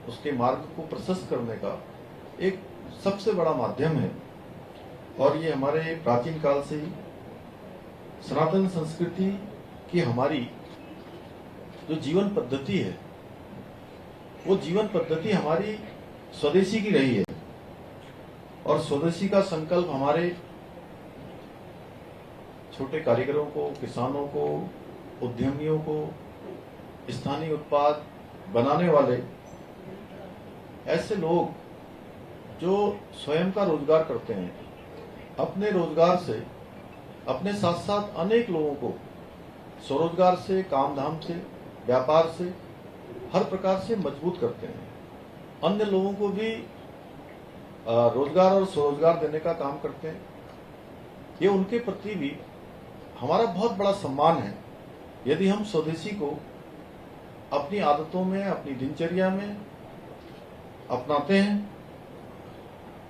उसके मार्ग को प्रशस्त करने का एक सबसे बड़ा माध्यम है। और ये हमारे प्राचीन काल से ही सनातन संस्कृति की हमारी जो जीवन पद्धति है, वो जीवन पद्धति हमारी स्वदेशी की रही है। और स्वदेशी का संकल्प हमारे छोटे कारीगरों को, किसानों को, उद्यमियों को, स्थानीय उत्पाद बनाने वाले ऐसे लोग जो स्वयं का रोजगार करते हैं, अपने रोजगार से, अपने साथ साथ अनेक लोगों को स्वरोजगार से, काम धाम से, व्यापार से, हर प्रकार से मजबूत करते हैं। अन्य लोगों को भी रोजगार और स्वरोजगार देने का काम करते हैं। ये उनके प्रति भी हमारा बहुत बड़ा सम्मान है यदि हम स्वदेशी को अपनी आदतों में, अपनी दिनचर्या में अपनाते हैं।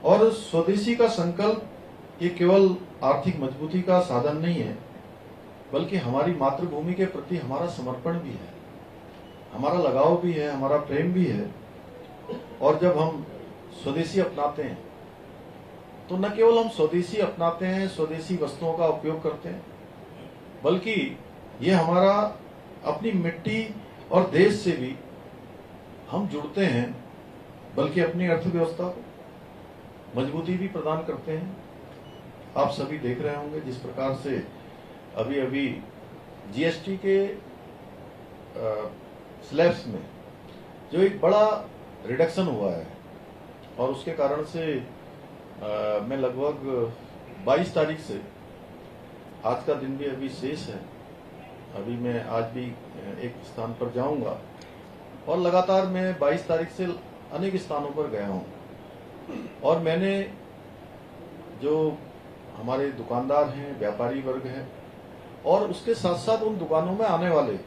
और स्वदेशी का संकल्प ये केवल आर्थिक मजबूती का साधन नहीं है, बल्कि हमारी मातृभूमि के प्रति हमारा समर्पण भी है, हमारा लगाव भी है, हमारा प्रेम भी है। और जब हम स्वदेशी अपनाते हैं तो न केवल हम स्वदेशी अपनाते हैं, स्वदेशी वस्तुओं का उपयोग करते हैं, बल्कि ये हमारा अपनी मिट्टी और देश से भी हम जुड़ते हैं, बल्कि अपनी अर्थव्यवस्था को मजबूती भी प्रदान करते हैं। आप सभी देख रहे होंगे जिस प्रकार से अभी अभी जीएसटी के स्लैब्स में जो एक बड़ा रिडक्शन हुआ है, और उसके कारण से मैं लगभग 22 तारीख से, आज का दिन भी अभी शेष है, अभी मैं आज भी एक स्थान पर जाऊंगा और लगातार मैं 22 तारीख से अनेक स्थानों पर गया हूं। और मैंने जो हमारे दुकानदार हैं, व्यापारी वर्ग है, और उसके साथ साथ उन दुकानों में आने वाले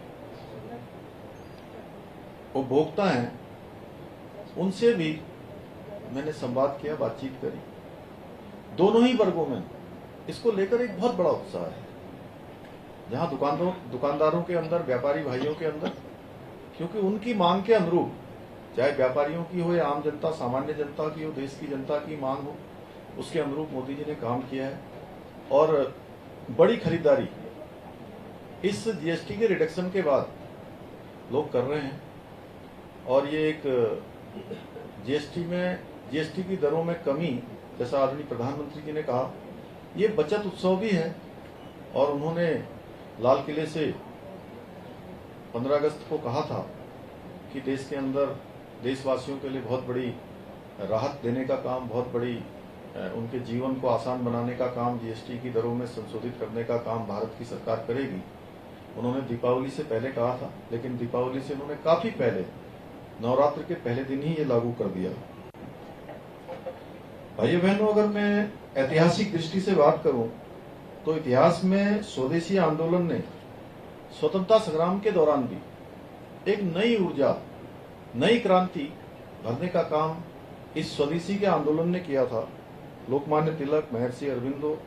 उपभोक्ता हैं, उनसे भी मैंने संवाद किया, बातचीत करी। दोनों ही वर्गों में इसको लेकर एक बहुत बड़ा उत्साह है। जहां दुकानदारों के अंदर, व्यापारी भाइयों के अंदर, क्योंकि उनकी मांग के अनुरूप, चाहे व्यापारियों की हो या आम जनता, सामान्य जनता की हो, देश की जनता की मांग हो, उसके अनुरूप मोदी जी ने काम किया है। और बड़ी खरीदारी इस जीएसटी के रिडक्शन के बाद लोग कर रहे हैं। और ये एक जीएसटी की दरों में कमी, जैसा आदरणीय प्रधानमंत्री जी ने कहा, ये बचत उत्सव भी है। और उन्होंने लाल किले से 15 अगस्त को कहा था कि देश के अंदर देशवासियों के लिए बहुत बड़ी राहत देने का काम, बहुत बड़ी उनके जीवन को आसान बनाने का काम, जीएसटी की दरों में संशोधित करने का काम भारत की सरकार करेगी। उन्होंने दीपावली से पहले कहा था, लेकिन दीपावली से उन्होंने काफी पहले, नवरात्र के पहले दिन ही ये लागू कर दिया। भाइयों बहनों, अगर मैं ऐतिहासिक दृष्टि से बात करूं तो इतिहास में स्वदेशी आंदोलन ने स्वतंत्रता संग्राम के दौरान भी एक नई ऊर्जा, नई क्रांति भरने का काम इस स्वदेशी के आंदोलन ने किया था। लोकमान्य तिलक, महर्षि अरविंदो,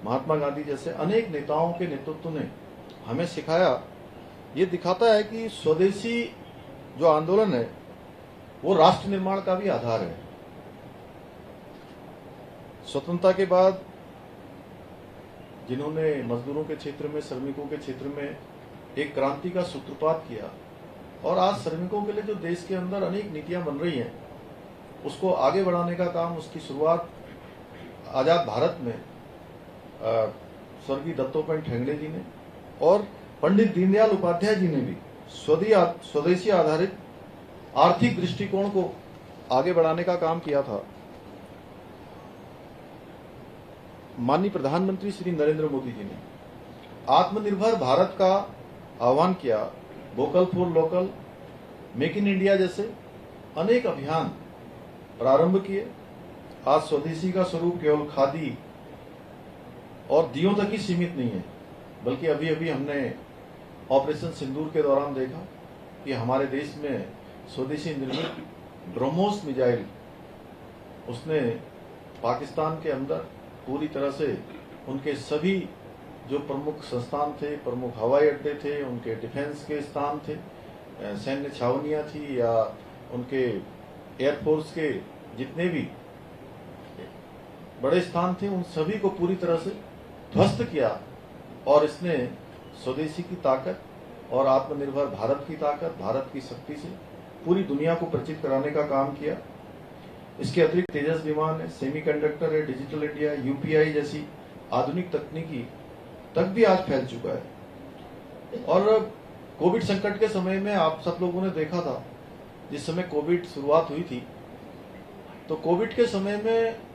महात्मा गांधी जैसे अनेक नेताओं के नेतृत्व ने हमें सिखाया। ये दिखाता है कि स्वदेशी जो आंदोलन है वो राष्ट्र निर्माण का भी आधार है। स्वतंत्रता के बाद जिन्होंने मजदूरों के क्षेत्र में, श्रमिकों के क्षेत्र में एक क्रांति का सूत्रपात किया, और आज श्रमिकों के लिए जो देश के अंदर अनेक नीतियां बन रही हैं, उसको आगे बढ़ाने का काम, उसकी शुरुआत आजाद भारत में स्वर्गीय दत्तोपंत ठेंगड़े जी ने और पंडित दीनदयाल उपाध्याय जी ने भी स्वदेशी आधारित आर्थिक दृष्टिकोण को आगे बढ़ाने का काम किया था। माननीय प्रधानमंत्री श्री नरेंद्र मोदी जी ने आत्मनिर्भर भारत का आह्वान किया, vocal for local, make in India जैसे अनेक अभियान प्रारंभ किए। आज स्वदेशी का स्वरूप केवल खादी और दियों तक ही सीमित नहीं है, बल्कि अभी अभी हमने ऑपरेशन सिंदूर के दौरान देखा कि हमारे देश में स्वदेशी निर्मित ब्रह्मोस मिसाइल, उसने पाकिस्तान के अंदर पूरी तरह से उनके सभी जो प्रमुख संस्थान थे, प्रमुख हवाई अड्डे थे, उनके डिफेंस के स्थान थे, सैन्य छावनियां थी या उनके एयरफोर्स के जितने भी बड़े स्थान थे उन सभी को पूरी तरह से ध्वस्त किया और इसने स्वदेशी की ताकत और आत्मनिर्भर भारत की ताकत, भारत की शक्ति से पूरी दुनिया को परिचित कराने का काम किया। इसके अतिरिक्त तेजस विमान है, सेमीकंडक्टर है, डिजिटल इंडिया, यूपीआई जैसी आधुनिक तकनीकी तक भी आज फैल चुका है। और कोविड संकट के समय में आप सब लोगों ने देखा था, जिस समय कोविड शुरुआत हुई थी, तो कोविड के समय में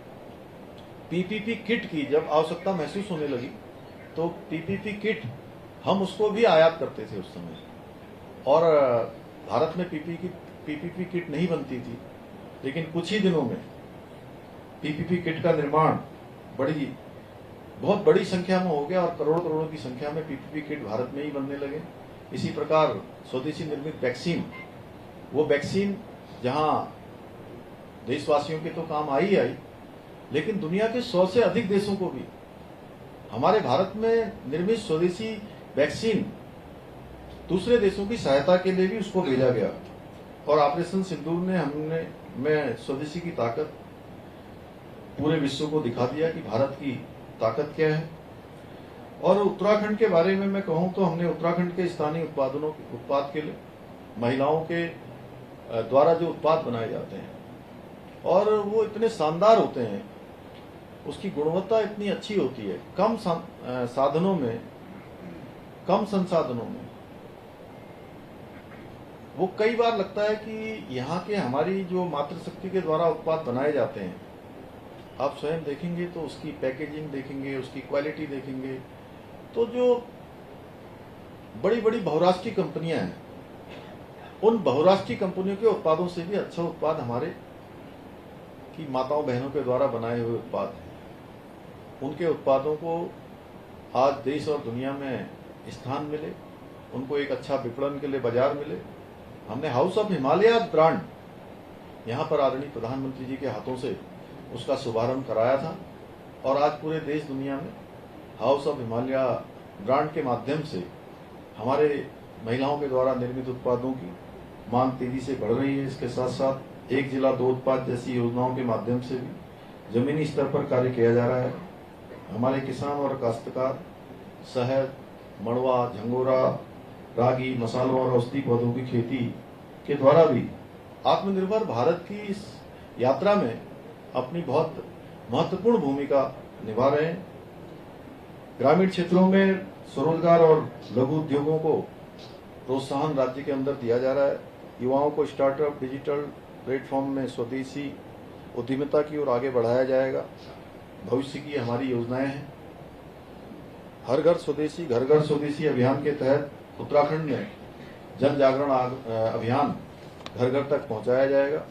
पीपीपी किट की जब आवश्यकता महसूस होने लगी तो पीपीपी किट हम उसको भी आयात करते थे उस समय। और भारत में पीपीपी किट नहीं बनती थी, लेकिन कुछ ही दिनों में पीपीपी किट का निर्माण बहुत बड़ी संख्या में हो गया और करोड़ों करोड़ों की संख्या में पीपीपी किट भारत में ही बनने लगे। इसी प्रकार स्वदेशी निर्मित वैक्सीन, वो वैक्सीन जहां देशवासियों के तो काम आई, लेकिन दुनिया के 100 से अधिक देशों को भी हमारे भारत में निर्मित स्वदेशी वैक्सीन दूसरे देशों की सहायता के लिए भी उसको भेजा गया। और ऑपरेशन सिंदूर ने मैं स्वदेशी की ताकत पूरे विश्व को दिखा दिया कि भारत की ताकत क्या है। और उत्तराखंड के बारे में मैं कहूं तो हमने उत्तराखंड के स्थानीय उत्पाद के लिए महिलाओं के द्वारा जो उत्पाद बनाए जाते हैं और वो इतने शानदार होते हैं, उसकी गुणवत्ता इतनी अच्छी होती है, कम संसाधनों में वो कई बार लगता है कि यहाँ के हमारी जो मातृशक्ति के द्वारा उत्पाद बनाए जाते हैं, आप स्वयं देखेंगे तो उसकी पैकेजिंग देखेंगे, उसकी क्वालिटी देखेंगे, तो जो बड़ी बड़ी बहुराष्ट्रीय कंपनियां हैं, उन बहुराष्ट्रीय कंपनियों के उत्पादों से भी अच्छा उत्पाद हमारे की माताओं बहनों के द्वारा बनाए हुए उत्पाद हैं। उनके उत्पादों को आज देश और दुनिया में स्थान मिले, उनको एक अच्छा विपणन के लिए बाजार मिले। हमने हाउस ऑफ हिमालय ब्रांड यहाँ पर आदरणीय प्रधानमंत्री जी के हाथों से उसका शुभारंभ कराया था और आज पूरे देश दुनिया में हाउस ऑफ हिमालय ब्रांड के माध्यम से हमारे महिलाओं के द्वारा निर्मित उत्पादों की मांग तेजी से बढ़ रही है। इसके साथ साथ एक जिला दो उत्पाद जैसी योजनाओं के माध्यम से भी जमीनी स्तर पर कार्य किया जा रहा है। हमारे किसान और काश्तकार शहद, मड़वा, झंगोरा, रागी, मसालों और औषधि पौधों की खेती के द्वारा भी आत्मनिर्भर भारत की इस यात्रा में अपनी बहुत महत्वपूर्ण भूमिका निभा रहे हैं। ग्रामीण क्षेत्रों में स्वरोजगार और लघु उद्योगों को प्रोत्साहन राज्य के अंदर दिया जा रहा है। युवाओं को स्टार्टअप, डिजिटल प्लेटफॉर्म में स्वदेशी उद्यमिता की ओर आगे बढ़ाया जाएगा। भविष्य की हमारी योजनाएं हैं। हर घर स्वदेशी, घर घर स्वदेशी अभियान के तहत उत्तराखंड में जन जागरण अभियान घर घर तक पहुंचाया जाएगा।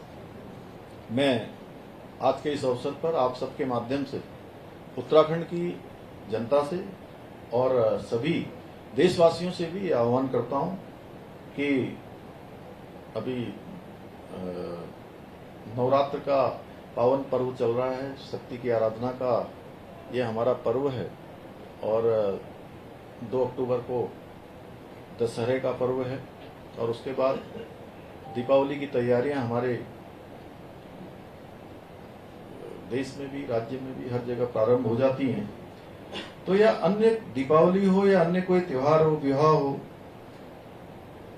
मैं आज के इस अवसर पर आप सबके माध्यम से उत्तराखंड की जनता से और सभी देशवासियों से भी आह्वान करता हूं कि अभी नवरात्र का पावन पर्व चल रहा है, शक्ति की आराधना का ये हमारा पर्व है और 2 अक्टूबर को दशहरे का पर्व है और उसके बाद दीपावली की तैयारियां हमारे देश में भी, राज्य में भी हर जगह प्रारंभ हो जाती हैं। तो यह अन्य दीपावली हो या अन्य कोई त्योहार हो, विवाह हो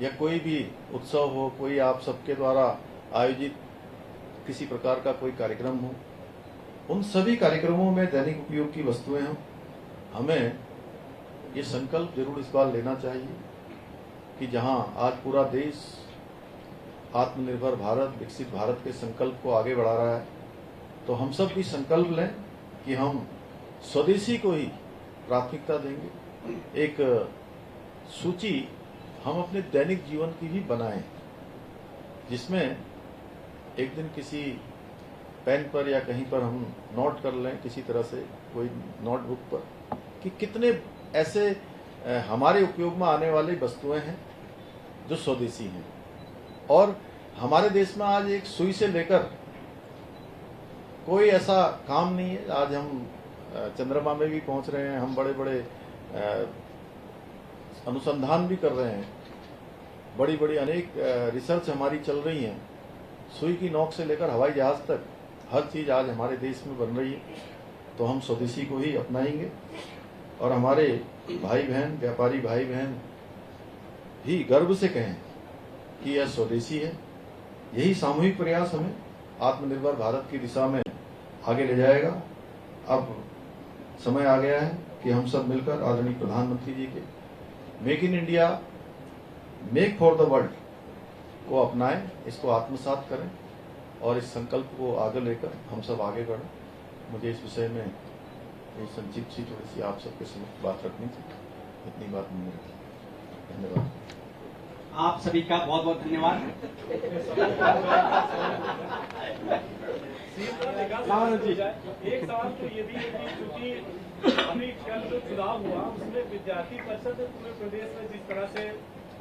या कोई भी उत्सव हो, कोई आप सबके द्वारा आयोजित किसी प्रकार का कोई कार्यक्रम हो, उन सभी कार्यक्रमों में दैनिक उपयोग की वस्तुएं हों। हमें ये संकल्प जरूर इस बार लेना चाहिए कि जहां आज पूरा देश आत्मनिर्भर भारत, विकसित भारत के संकल्प को आगे बढ़ा रहा है, तो हम सब भी संकल्प लें कि हम स्वदेशी को ही प्राथमिकता देंगे। एक सूची हम अपने दैनिक जीवन की भी बनाएं, जिसमें एक दिन किसी पेन पर या कहीं पर हम नोट कर लें, किसी तरह से कोई नोटबुक पर, कि कितने ऐसे हमारे उपयोग में आने वाली वस्तुएं हैं जो स्वदेशी हैं। और हमारे देश में आज एक सुई से लेकर कोई ऐसा काम नहीं है। आज हम चंद्रमा में भी पहुंच रहे हैं, हम बड़े बड़े अनुसंधान भी कर रहे हैं, बड़ी बड़ी अनेक रिसर्च हमारी चल रही हैं, सुई की नोक से लेकर हवाई जहाज तक हर चीज आज हमारे देश में बन रही है, तो हम स्वदेशी को ही अपनाएंगे और हमारे भाई बहन, व्यापारी भाई बहन भी गर्व से कहें कि यह स्वदेशी है। यही सामूहिक प्रयास हमें आत्मनिर्भर भारत की दिशा में आगे ले जाएगा। अब समय आ गया है कि हम सब मिलकर आदरणीय प्रधानमंत्री जी के make in India, make for the world को अपनाएं, इसको आत्मसात करें और इस संकल्प को आगे लेकर हम सब आगे बढ़ें। मुझे इस विषय में ये संक्षिप्त सी थोड़ी सी आप सबके समक्ष बात रखनी थी, इतनी बात मैंने रखी। धन्यवाद। आप सभी का बहुत बहुत धन्यवाद। एक सवाल तो ये भी है कि चूंकि अभी कल जो चुनाव हुआ उसमें विद्यार्थी परिषद ने पूरे प्रदेश में जिस तरह से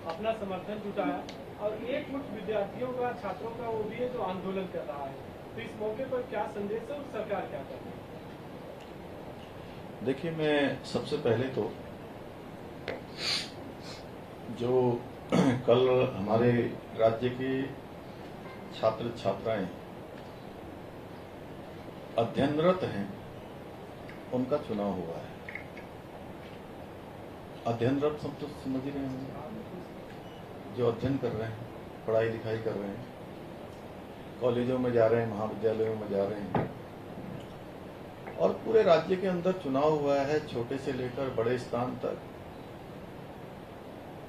अपना समर्थन जुटाया और एक गुट विद्यार्थियों का, छात्रों का वो भी है जो आंदोलन कर रहा है, तो इस मौके पर क्या संदेश है और सरकार क्या कर रही है? देखिए, मैं सबसे पहले तो जो कल हमारे राज्य के छात्र छात्राएं अध्ययनरत हैं, उनका चुनाव हुआ है। अध्ययनरत सब तो समझ ही रहे होंगे, जो अध्ययन कर रहे हैं, पढ़ाई लिखाई कर रहे हैं, कॉलेजों में जा रहे हैं, महाविद्यालयों में जा रहे हैं, और पूरे राज्य के अंदर चुनाव हुआ है, छोटे से लेकर बड़े स्थान तक।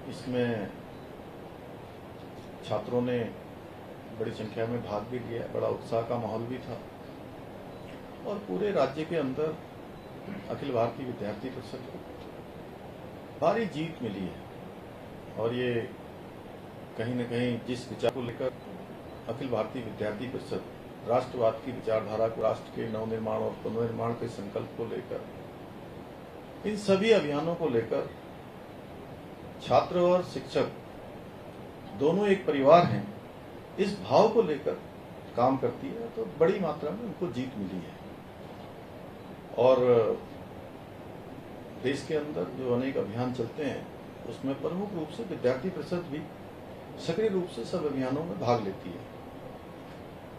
इसमें छात्रों ने बड़ी संख्या में भाग भी लिया, बड़ा उत्साह का माहौल भी था और पूरे राज्य के अंदर अखिल भारतीय विद्यार्थी परिषद को भारी जीत मिली है। और ये कहीं न कहीं जिस विचार को लेकर अखिल भारतीय विद्यार्थी परिषद राष्ट्रवाद की विचारधारा को, राष्ट्र के नवनिर्माण और पुनर्निर्माण के संकल्प को लेकर, इन सभी अभियानों को लेकर छात्र और शिक्षक दोनों एक परिवार हैं, इस भाव को लेकर काम करती है, तो बड़ी मात्रा में उनको जीत मिली है। और देश के अंदर जो अनेक अभियान चलते हैं उसमें प्रमुख रूप से विद्यार्थी परिषद भी सक्रिय रूप से सब अभियानों में भाग लेती है।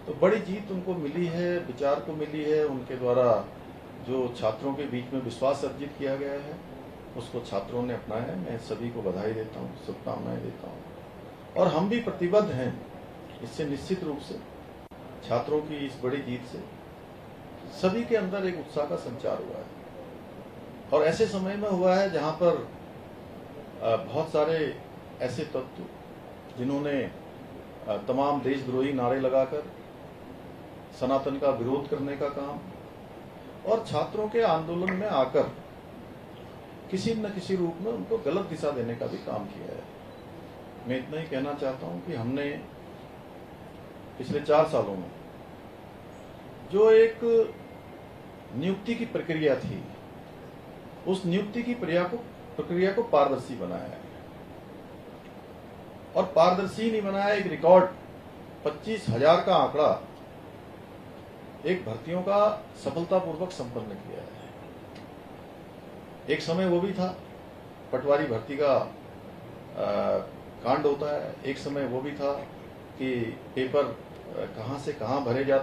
तो बड़ी जीत उनको मिली है, विचार को मिली है, उनके द्वारा जो छात्रों के बीच में विश्वास अर्जित किया गया है उसको छात्रों ने अपनाया है। मैं सभी को बधाई देता हूँ, शुभकामनाएं देता हूँ और हम भी प्रतिबद्ध हैं इससे। निश्चित रूप से छात्रों की इस बड़ी जीत से सभी के अंदर एक उत्साह का संचार हुआ है और ऐसे समय में हुआ है जहां पर बहुत सारे ऐसे तत्व जिन्होंने तमाम देशद्रोही नारे लगाकर सनातन का विरोध करने का काम और छात्रों के आंदोलन में आकर किसी न किसी रूप में उनको गलत दिशा देने का भी काम किया है। मैं इतना ही कहना चाहता हूं कि हमने पिछले 4 सालों में जो एक नियुक्ति की प्रक्रिया थी, उस नियुक्ति की प्रक्रिया को पारदर्शी बनाया है और पारदर्शी नहीं बनाया, एक रिकॉर्ड 25,000 का आंकड़ा एक भर्तियों का सफलतापूर्वक संपन्न किया है। एक समय वो भी था पटवारी भर्ती का कांड होता है, एक समय वो भी था कि पेपर कहां से कहां भरे जाते